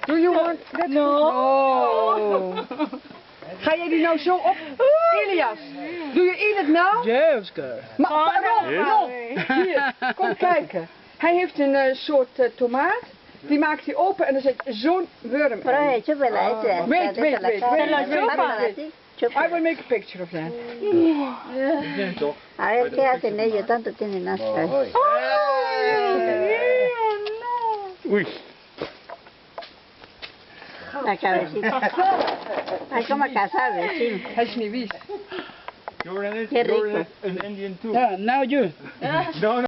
Do you want that? No. Ga jij die nou zo op? Elias, do you eat it now? Yes, girl. Maar Ron, hier, kom kijken. Hij heeft een soort tomaat. Die maakt hij open en er zit zo'n worm in. Wait. I will make a picture of that. A ver qué hacen ellos, tanto tienen asco. Uy. La cabecita. Ay, como casabe, sí. Hij is niet wies. You're Qué rico. an Indian too. Yeah, now you. No, no.